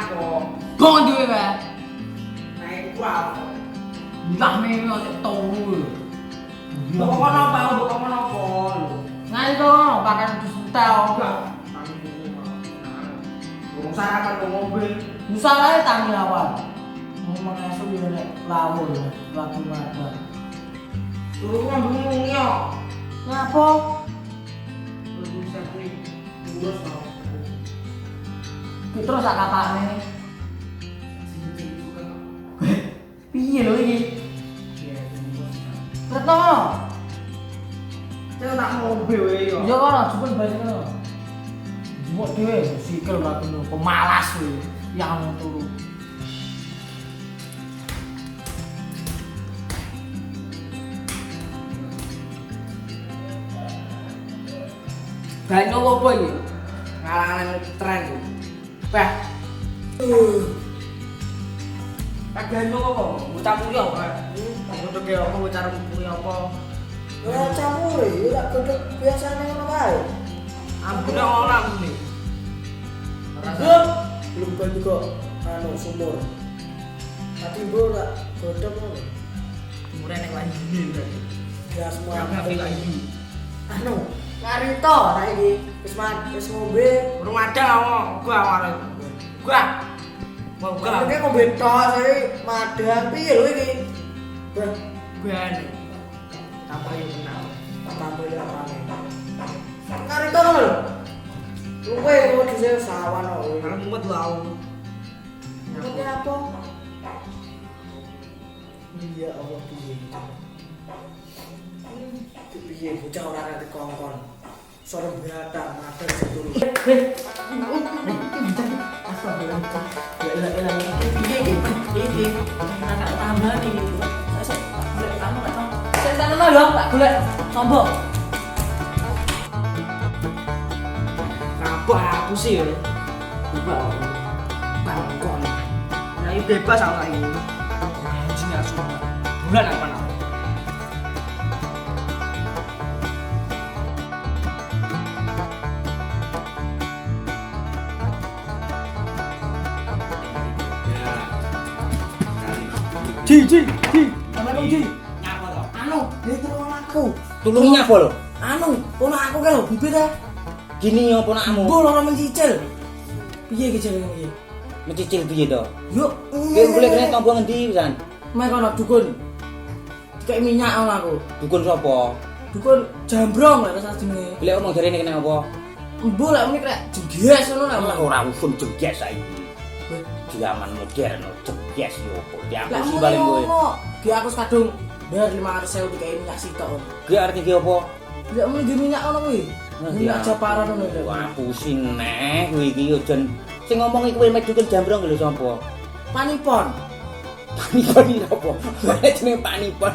apa? Bong duwe wae. Nah iku apa? Lah mene nek turu. Kok ono apa? Kok ono apa? Nganti kok bakal disentel. Wong sarapan kok ngombe. Musalahe tangi lawan. Ngomong esuk yo nek lawur lagi makan. Turu ngombe yo. Ngapa? Wis aku ngurus to. Ki terus sak kapane. Piye lho iki? Retno. Saya tak ngombe wae yo. Ya ora jupun balik kono. Jumuk dhewe sikil ra ngono, pemalas kowe. Yang turu. Banyu apa iki? Ngalangan tren. Bah. Tak banyu apa? Bocah muri apa? Godhog e apa bocah muri apa? Ora campur ya, tak godhog biasane ngono wae. Ampune ora ambune. Belum bal juga anu sumur. Tadi mbok tak godhog ngono. Murah nek wajine berarti. Ya semua Yang apik ayu. anu ngarito saiki wis ngombe. Urung ada awak, gua arep. Gua. Mau gua. Oke ngombe tok saiki madang piye lho iki? Bah, Gua. Tambah yo kenal. tambah ya rame. Ngarito ngono lho. Luwe kok dise sawan kok. Kalau mumet lau. Ini apa? Iya Allah piye. Piye bocah ora ngerti kongkon. Sore batang madang situ. Apa aku sih ya? Lupa. Bangkon. Nah, ini bebas aku lagi. Anjing asu. Bulan apa nak? Ji. Assalamualaikum Ji. Nyapa toh? Anu, dia tolong aku. Tulungi apa lho? Anu, ponak aku kan lho bibit ah. Gini yo ponakmu. Mbok ora mencicil. Piye iki jenenge iki? Mencicil piye to? Yuk, Kowe golek kene tombo ngendi pisan? mek kono dukun. Kayak minyak ngono aku. Dukun sapa? Dukun jambrong lho rasa jenenge. Golek omong jarene kene apa? Mbok lek muni krek jengges ngono lho. Lah ora usun jengges saiki. Zaman modern jengges yo opo? Ya Lah aku sih paling kowe. Ki aku kadung bayar 500.000 dikai minyak sitok. Ki arti ki apa? Lek muni ge minyak ngono kuwi. Minyak japaran ngono lho. Wah, pusing neh kowe iki yo jan sing ngomong iki kowe mek dukun jambrong lho sapa? Panipon. Panipon iki apa? Nek jenenge panipon.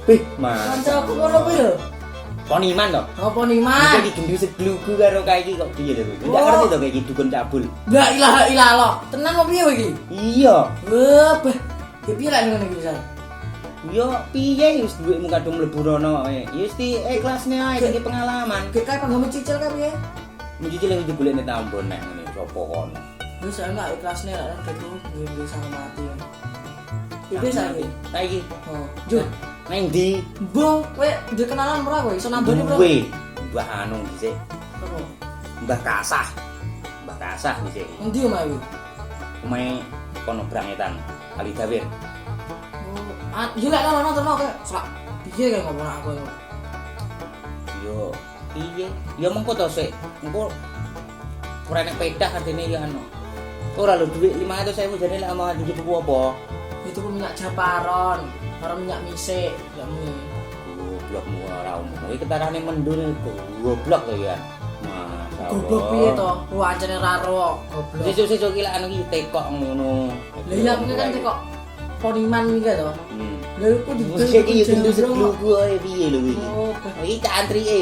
Bih, Mas. Kancaku ngono kuwi lho. Poniman to? Apa niman? Iki gendhu seglugu karo kae iki kok piye lho? Ndak Oh. ngerti to kae iki dukun cabul. La ilaha illallah. Tenan opo piye kowe iki? Iya. Wah, bah. Ki piye lek ngene iki pisan? Yo piye wis duitmu kadung mlebu rono ya wis di ikhlasne ae iki pengalaman. Ki kae panggo mencicil kae piye? Mencicil iki digolekne tambon nek ngene sapa kono. Wis enggak ikhlasne lek gitu nggih sama mati. Piye saiki? Saiki Oh, Juk. nang ndi? Mbok, kowe duwe kenalan ora kowe? Iso nambani ora? Duwe. Mbah anu dhisik. Apa? Mbah Kasah. Mbah Kasah dhisik. Endi omahe kuwi? Omahe kono Brangetan, Kali Dawir. Oh, iya lek ngono terno kowe. Sak piye kae ngomong aku. Yo piye? Yo mengko to sik. Engko ora nek pedah artine ya anu. Ora lho duit 500.000 jane lek mau tuku apa? Itu pun minyak japaron, karo minyak misik, ya muni. Goblokmu ora umum. Kowe ketarane mendul goblok to ya. Masyaallah. Goblok piye to? Wancane ra ro, goblok. Sesuk-sesuk iki lek anu iki tekok ngono. Lah iya mungkin kan kok poniman iki to. Lha iku di Wis iki yo tentu seglugu ae piye lho iki. Oh, Iki cantrike.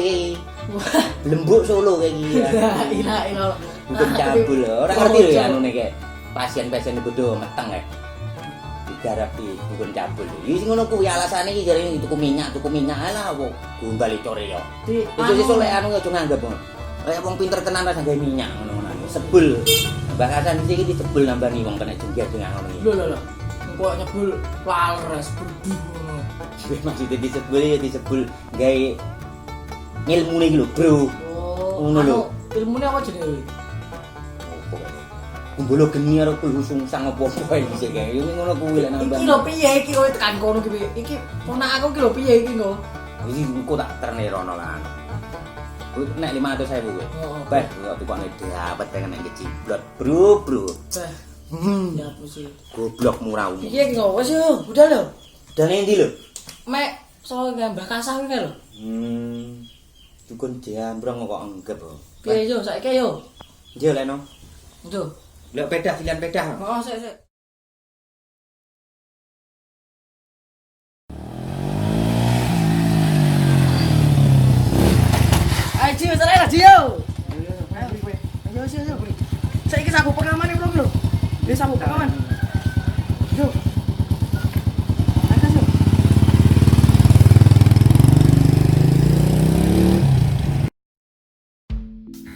Lembuk Solo kayak iki ya. la ilaha illallah. Bukan cabul. Ora ngerti lho ya anune kayak pasien-pasien bodo meteng kae. Digarapi bukan cabul. Iki sing ngono kuwi alasane iki jarene tuku minyak alah apa gombal core yo. Sesuk lek anu aja nganggep. Kayak wong pinter tenan ra gawe minyak ngono-ngono. Sebel. Bakasan iki disebul nambani wong kena jengger-jengger ngono iki. Lho. Kok nyebul walres berdu ngono. Maksudnya disebul gawe ngilmune iki lho, Bro. Ngono lho. Ilmune apa jenenge? Kumbolo geni karo kulhusungsang apa-apa iki sik kae. Yo ngono kuwi lek nambah. Iki lho piye iki kowe tekan kono iki piye? Iki ponak aku iki lho piye iki kok? Iki engko tak terne rono lan. Kuwi nek 500.000 kowe. Beh, kok tukane dapat pengen nek keciblot, Bro. Beh. Ya apa sih? Goblok murah umum. Iki kok wis yo, budal lho. Dane endi lho? Mek soal Mbah Kasah kuwi lho. Dukun jambrong kok anggap. Piye yo saiki yo? Yo lek no. Yo. Lek pedah pilihan pedah. Oh, sik. Ayo, Ji, wis lah, Ji yo. Ayo. Saiki sabuk pengaman iki lho. Wis sabuk pengaman. Yo.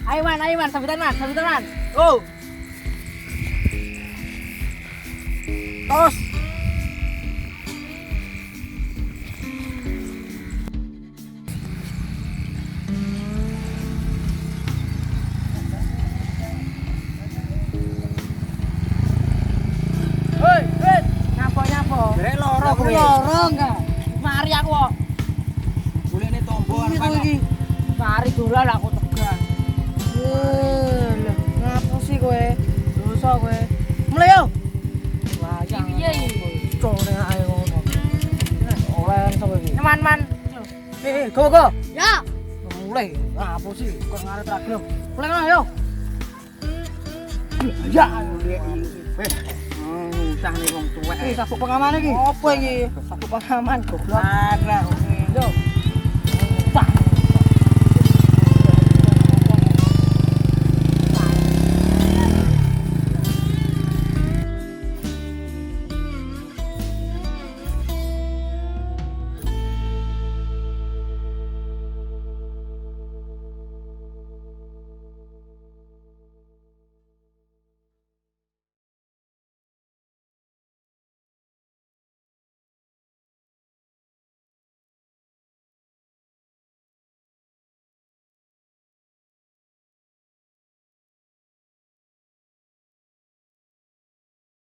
Ayo man, sambutan man. Oh. Tos. Hei, nyapo. Derek loro kowe. Loro enggak? Mari aku kok. Golekne tombo Iki kowe iki. Mari dolan aku tegas. Lho, ngapo sih kowe? Dosa kowe. Mulai yo. Wah, piye iki? Cone ae ngono. Oleh sapa iki? Man. Go. Ya. Mulai. Ngapo sih? Kok ngarep lagi lho. Mulai ngono yo. Ya, Utang nih wong tuwek. sabuk pengaman iki. Apa iki? Sabuk pengaman goblok. Arek. Yo.